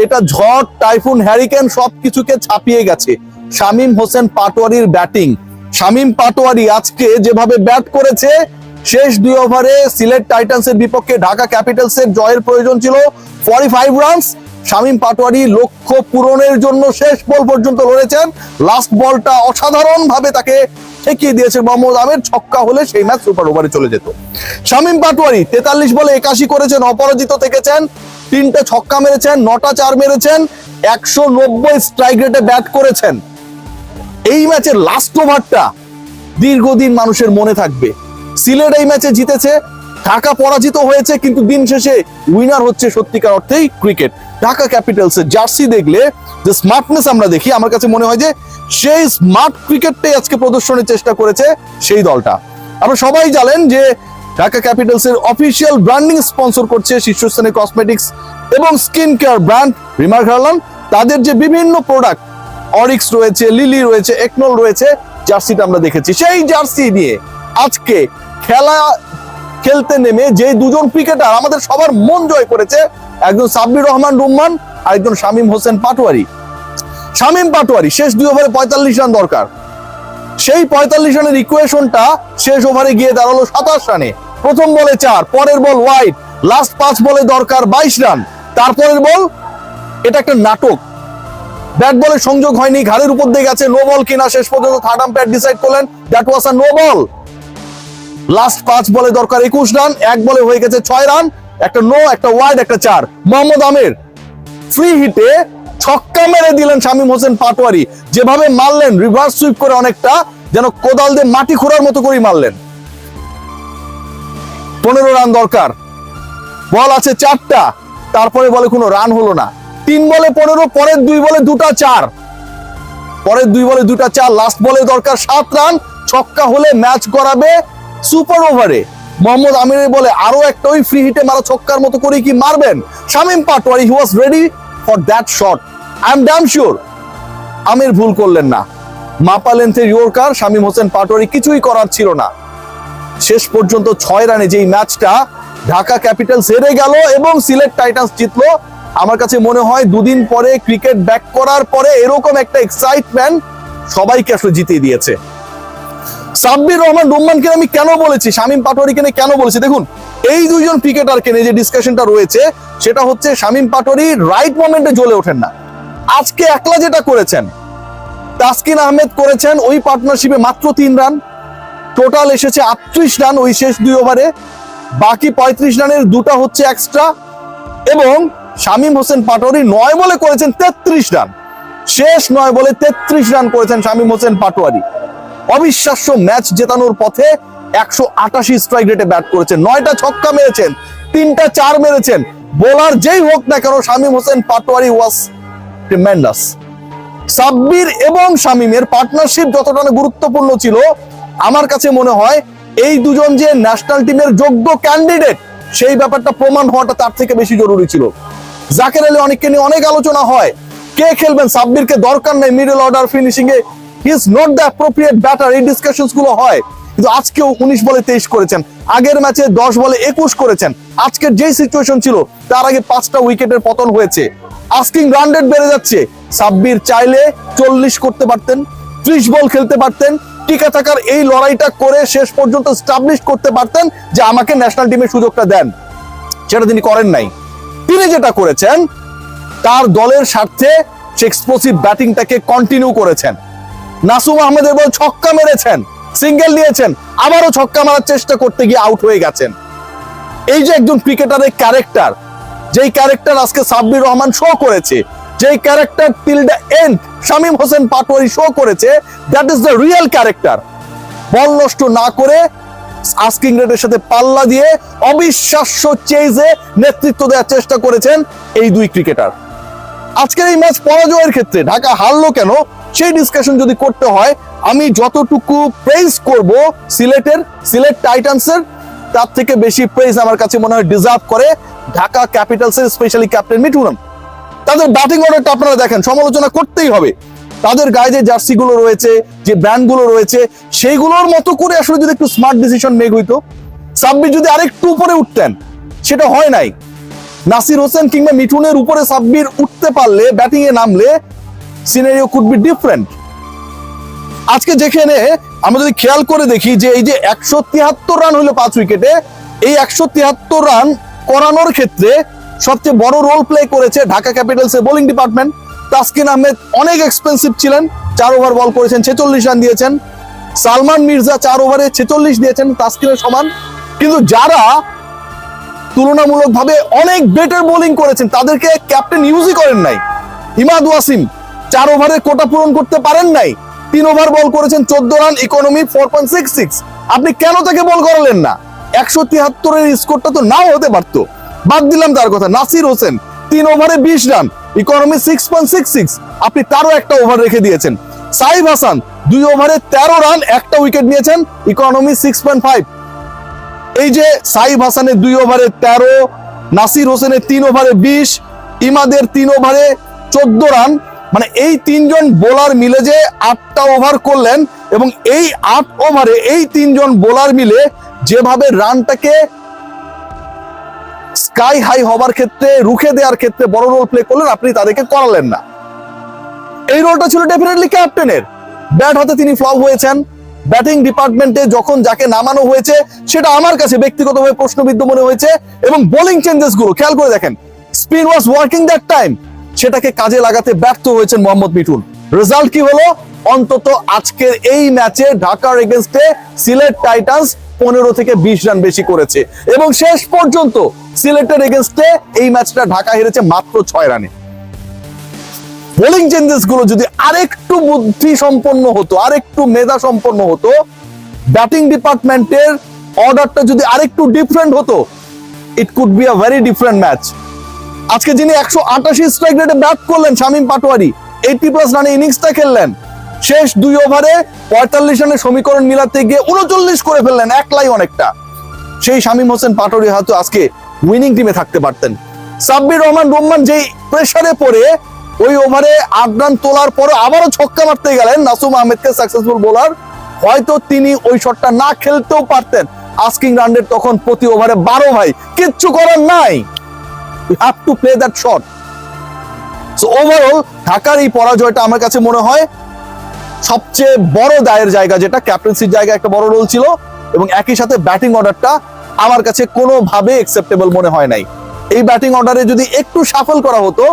এটা ঝড়, typhoon, hurricane সবকিছুকে ছাপিয়ে গেছে শামীম হোসেন পাটোয়ারির ব্যাটিং। শামীম পাটোয়ারি আজকে যেভাবে ব্যাট করেছে, শেষ 2 ওভারে সিলেট টাইটান্সের বিপক্ষে ঢাকা ক্যাপিটালসের জয়ের প্রয়োজন ছিল 45 রানস। শামীম পাটোয়ারি লক্ষ্য পূরণের জন্য শেষ বল পর্যন্ত লড়েছেন। লাস্ট বলটা অসাধারণ ভাবে তাকে ঠেকিয়ে দিয়েছে মোহাম্মদ আমির। ছক্কা হলে সেই ম্যাচ সুপার ওভারে চলে যেত। শামীম পাটোয়ারি 43 বলে 81 করেছেন, অপরাজিত থেকেছেন, 3টে ছক্কা মেরেছেন, 9টা 4 মেরেছেন, 190 স্ট্রাইক রেটে ব্যাট করেছেন। এই ম্যাচের লাস্ট ওভারটা দীর্ঘদিন মানুষের মনে থাকবে। সিলেট এই ম্যাচে জিতেছে, ঢাকা পরাজিত হয়েছে, কিন্তু দিন শেষে উইনার হচ্ছে সত্যিকার অর্থেই ক্রিকেট। ঢাকা ক্যাপিটালসের জার্সি দেখলে যে স্মার্টনেস আমরা দেখি, আমার কাছে মনে হয় যে সেই স্মার্ট ক্রিকেটটাই আজকে প্রদর্শনের চেষ্টা করেছে সেই দলটা। আপনারা সবাই জানেন যে ঢাকা ক্যাপিটালসের অফিসিয়াল ব্র্যান্ডিং স্পন্সর করছে শীর্ষস্থানীয় কসমেটিক্স এবং skin care brand remark Harlan. তাদের যে বিভিন্ন প্রোডাক্ট, অরিক্স রয়েছে, লিলি রয়েছে, একনল রয়েছে, জার্সিটা আমরা দেখেছি। সেই জার্সি নিয়ে আজকে খেলতে নেমে যে দুজন ক্রিকেটার আমাদের সবার মন জয় করেছে, একজন সাব্বির রহমান রুম্মান আর একজন শামীম হোসেন পাটোয়ারি। শামীম পাটোয়ারি শেষ 2 ওভারে 45 রান দরকার, সেই 45 রানের ইকুয়েশনটা শেষ ওভারে গিয়ে দাঁড়ালো 27 রানে। প্রথম বলে 4, পরের বল ওয়াইড, লাস্ট 5 বলে দরকার 22 রান। তারপরের বল, এটা একটা নাটক, ব্যাট বলের সংযোগ হয়নি, ঘাড়ের উপর দিয়ে গেছে, নো বল কিনা শেষ পর্যন্ত থার্ড আম্পায়ার ডিসাইড করলেন that was a no ball. Last 5 বলে দরকার 21 রান, 1 বলে হয়ে গেছে 6 রান, একটা নো, একটা ওয়াইড, একটা 4। মোহাম্মদ আমির ফ্রি হিটে ছক্কা মেরে দিলেন শামীম হোসেন পাটোয়ারি, যেভাবে মারলেন রিভার্স সুইপ করে, অনেকটা যেন কোদাল দিয়ে মাটি খোঁড়ার মতো করেই মারলেন। 15 রান দরকার, বল আছে 4টা, তারপরে বলে কোনো রান হলো না। 3 বলে 15, পরের 2 বলে 2টা 4, পরের 2 বলে 2টা 4, লাস্ট বলে দরকার 7 রান। ছক্কা হলে ম্যাচ গড়াবে সুপার ওভারে। মোহাম্মদ আমিরের বলে আরো একটা ওই ফ্রি হিটে মারা ছক্কার মতো করে কি মারবেন Shamim Patwari. He was ready for that shot. I am damn sure Amir ভুল করলেন না। মাপা লেন্থের ইয়র্কার শামীম হোসেন পাটোয়ারি, কিছুই করার ছিল না। শেষ পর্যন্ত 6 রানে যেই ম্যাচটা ঢাকা ক্যাপিটালস হেরে গেল এবং সিলেট টাইটান্স জিতলো, আমার কাছে মনে হয় 2 দিন পরে ক্রিকেট ব্যাক করার পরে এরকম একটা এক্সাইটমেন্ট সবাইকে আসলে জিতিয়ে দিয়েছে। সাব্বির রহমান রুম্মানকে আমি কেন বলেছি, শামীম পাটোয়ারিকে কেন বলেছি, দেখুন এই দুইজন ক্রিকেটারকে নিয়ে যে ডিসকাশনটা রয়েছে সেটা হচ্ছে শামীম পাটোয়ারি রাইট মোমেন্টে জ্বলে ওঠেন না। আজকে একলা যেটা করেছেন, তাসকিন আহমেদ করেছেন ওই পার্টনারশিপে মাত্র 3 রান, টোটাল এসেছে 38 রান ওই শেষ 2 ওভারে, বাকি 35 রানের 2টা হচ্ছে এক্সট্রা। এবং শামীম হোসেন পাটোয়ারি 9 বলে করেছেন 33 রান, শেষ 9 বলে 33 রান করেছেন শামীম হোসেন পাটোয়ারি। অবিশ্বাস্য ম্যাচ জেতানোর পথে 188 স্ট্রাইক রেটে ব্যাট করেছেন, 9টা ছক্কা মেরেছেন, 3টা 4 মেরেছেন। বোলার যেই হোক না কেন, শামীম হোসেন পাটোয়ারি ওয়াজ ট্রিমেন্ডাস। সাব্বির এবং শামীমের পার্টনারশিপ যতটা গুরুত্বপূর্ণ ছিল, আমার কাছে মনে হয় এই দুজন যে ন্যাশনাল টিমের যোগ্য ক্যান্ডিডেট সেই ব্যাপারটা প্রমাণ হওয়াটা তার থেকে বেশি জরুরি ছিল। জাকের আলী অনেককে নিয়ে অনেক আলোচনা হয়, কে খেলবেন, সাব্বিরকে দরকার নেই middle order finishing A, he is not the appropriate batter, এই ডিসকাশনস গুলো হয়। কিন্তু আজকেও 19 বলে 23 করেছেন, আগের ম্যাচে 10 বলে 21 করেছেন। আজকের যেই সিচুয়েশন ছিল তার আগে 5টা উইকেটের পতন হয়েছে, আস্কিং রান রেট বেড়ে যাচ্ছে। সাব্বির চাইলে 40 করতে পারতেন, 30 বল খেলতে পারতেন, টিকে থাকার এই লড়াইটা করে শেষ পর্যন্ত এস্টাবলিশ করতে পারতেন যে আমাকে ন্যাশনাল টিমের সুযোগটা দেন। সেটা তিনি করেন নাই। তিনি যেটা করেছেন, তার দলের স্বার্থে এক্সপ্লোসিভ ব্যাটিংটাকে কন্টিনিউ করেছেন। নাসুম আহমেদের বল ছক্কা মেরেছেন, সিঙ্গেল নিয়েছেন, আবারও ছক্কা মারার চেষ্টা করতে গিয়ে আউট হয়ে গেছেন। এই যে একজন ক্রিকেটারের ক্যারেক্টার, যেই ক্যারেক্টার আজকে সাব্বির রহমান শো করেছে, যেই character till the end Shamim Hossain Patwari show করেছে, that is the real character. Ball নষ্ট না করে আস্কিং রেটের সাথে পাল্লা দিয়ে অবিশ্বাস্য চেজে নেতৃত্ব দেওয়ার চেষ্টা করেছেন এই দুই ক্রিকেটার। আজকের এই ম্যাচ পরাজয়ের ক্ষেত্রে ঢাকা হারলো কেন সেই ডিসকাশন যদি করতে হয়, আমি যতটুকু প্রেজ করব সিলেট টাইটান্সের, তার থেকে বেশি প্রেজ আমার কাছে মনে হয় ডিজার্ভ করে ঢাকা ক্যাপিটালসের স্পেশালি ক্যাপ্টেন মিঠুন। তাদের ব্যাটিং অর্ডারটা আপনারা দেখেন, সমালোচনা করতেই হবে। তাদের গায়ে যে জার্সি গুলো রয়েছে, যে ব্র্যান্ড গুলো রয়েছে, সেইগুলোর মতো করে আসলে যদি একটু স্মার্ট ডিসিশন মেক হইতো, সাব্বির যদি আরেকটু উপরে উঠতেন, সেটা হয় নাই। নাসির হোসেন কিংবা মিঠুনের উপরে সাব্বির উঠতে পারলে, ব্যাটিং এ নামলে সিনারিও কুড বি ডিফারেন্ট। আজকে যেখানে আমরা যদি খেয়াল করে দেখি যে এই যে 173 রান হলো 5 উইকেটে, এই 173 রান করানোর ক্ষেত্রে সবচেয়ে বড় রোল প্লে করেছে ঢাকা ক্যাপিটালস এর বোলিং ডিপার্টমেন্ট। তাসকিন আহমেদ অনেক এক্সপেন্সিভ ছিলেন, 4 ওভার বল করেছেন, 46 রান দিয়েছেন। সালমান মির্জা 4 ওভারে 46 দিয়েছেন, তাসকিনের সমান। কিন্তু যারা তুলনামূলকভাবে অনেক বেটার বোলিং করেছেন তাদেরকে ক্যাপ্টেন ইউজই করেন নাই। ইমাদ ওয়াসিম 4 ওভারে কোটা পূরণ করতে পারেন নাই, 3 ওভার বল করেছেন, 14 রান, ইকোনমি 4.66। আপনি কেন তাকে বল করালেন না? 173 এর স্কোরটা তো নাও হতে পারতো। বাদ দিলাম তার কথা। নাসির হোসেন 3 ওভারে 20 রান, ইকোনমি 6.66, আপনি তারও একটা ওভার রেখে দিয়েছেন। সাইফ হাসান 2 ওভারে 13 রান, একটা উইকেট নিয়েছেন, ইকোনমি 6.5। এই যে সাইফ হাসানের 2 ওভারে 13, নাসির হোসেনের 3 ওভারে 20, ইমাদের 3 ওভারে 14 রান, মানে এই 3 জন বোলার মিলে যে 8টা ওভার করলেন, এবং এই 8 ওভারে এই 3 জন বোলার মিলে যেভাবে রানটাকে স্কাই হাই হবার ক্ষেত্রে, রুখে দেওয়ার ক্ষেত্রে বড় রোল প্লে করলেন, আপনি তাদেরকে করালেন না। এই রোলটা ছিল ডেফিনেটলি ক্যাপ্টেনের। ব্যাট হাতে তিনি ফ্লপ হয়েছেন। ব্যাটিং ডিপার্টমেন্টে যখন যাকে নামানো হয়েছে সেটা আমার কাছে ব্যক্তিগতভাবে প্রশ্নবিদ্ধ মনে হয়েছে। এবং বোলিং চেঞ্জেস গুলো খেয়াল করে দেখেন, spin was working that time, সেটাকে কাজে লাগাতে ব্যর্থ হয়েছেন মোহাম্মদ মিঠুন। রেজাল্ট কি হলো? অন্তত আজকের এই ম্যাচে ঢাকার এগেইনস্টে সিলেট টাইটান্স 15 থেকে 20 রান বেশি করেছে, এবং শেষ পর্যন্ত সিলেটের এগেইনস্টে এই ম্যাচটা ঢাকা হেরেছে মাত্র 6 রানে। বোলিং চেঞ্জেস গুলো যদি আরেকটু বুদ্ধি সম্পন্ন হতো, আরেকটু মেধা সম্পন্ন হতো, ব্যাটিং ডিপার্টমেন্টের অর্ডারটা যদি আরেকটু ডিফারেন্ট হতো, it could be a very different match. আজকে যিনি 188 স্ট্রাইক রেটে ব্যাট করলেন, শামীম পাটোয়ারি 80+ রানে ইনিংসটা খেললেন, শেষ 2 ওভারে 45 রানের সমীকরণ মিলাতে গিয়ে 39 করে ফেললেন, একলাই অনেকটা। সেই শামীম হোসেন পাটোয়ারি হয়তো আজকে উইনিং টিমে থাকতে পারতেন। সাব্বির রহমান যেই প্রেসারে পড়ে ওই ওভারে 8 রান তোলার পরে আবারও ছক্কা মারতে গেলেন নাসুম আহমেদকে, সাকসেসফুল বোলার, হয়তো তিনি ওই শটটা না খেলতেও পারতেন। আস্কিং রান রেট তখন প্রতি ওভারে 12 ভাই, কিচ্ছু করার নাই, you have to play that shot. So overall ঢাকার এই পরাজয়টা আমার কাছে মনে হয় সবচেয়ে বড় দায়ের জায়গা, যেটা ক্যাপ্টেন্সির জায়গায় একটা বড় রোল ছিল, এবং একই সাথে ব্যাটিং অর্ডারটা আমার কাছে কোনোভাবে অ্যাকসেপ্টেবল মনে হয় নাই। এই ব্যাটিং অর্ডারে যদি একটু শাফল করা হতো,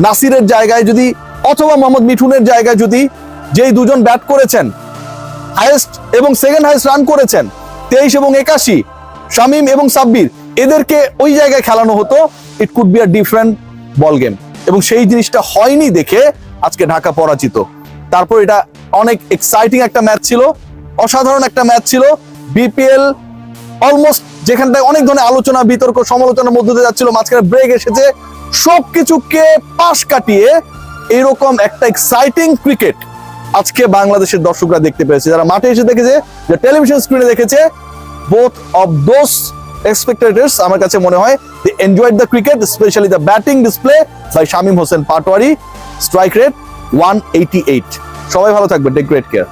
নাসিরের জায়গায় যদি, অথবা মোহাম্মদ মিঠুনের জায়গায় যদি, যেই দুজন ব্যাট করেছেন হাইয়েস্ট এবং সেকেন্ড হাইয়েস্ট রান করেছেন 23 এবং 81, শামীম এবং সাব্বির, এদেরকে ওই জায়গায় খেলানো হতো, it could be a different ball game. এবং সেই জিনিসটা হয়নি দেখে আজকে ঢাকা পরাজিত। তারপর এটা অনেক এক্সাইটিং একটা ম্যাচ ছিল, অসাধারণ একটা ম্যাচ ছিল। বিপিএল অলমোস্ট যেখানটায় অনেক ধরনের আলোচনা, বিতর্ক, সমালোচনার মধ্যে দিয়ে যাচ্ছিল, মাঝখানে ব্রেক এসেছে, সবকিছুকে পাশ কাটিয়ে এরকম একটা এক্সাইটিং ক্রিকেট আজকে বাংলাদেশের দর্শকরা দেখতে পেয়েছে। যারা মাঠে এসে দেখেছে, যে টেলিভিশন স্ক্রিনে দেখেছে, both of those spectators আমার কাছে মনে হয় they enjoyed the cricket, especially the batting display by Shamim Hossain Patwari, strike rate 188। সবাই ভালো থাকবেন, টেক গ্রেট কেয়ার।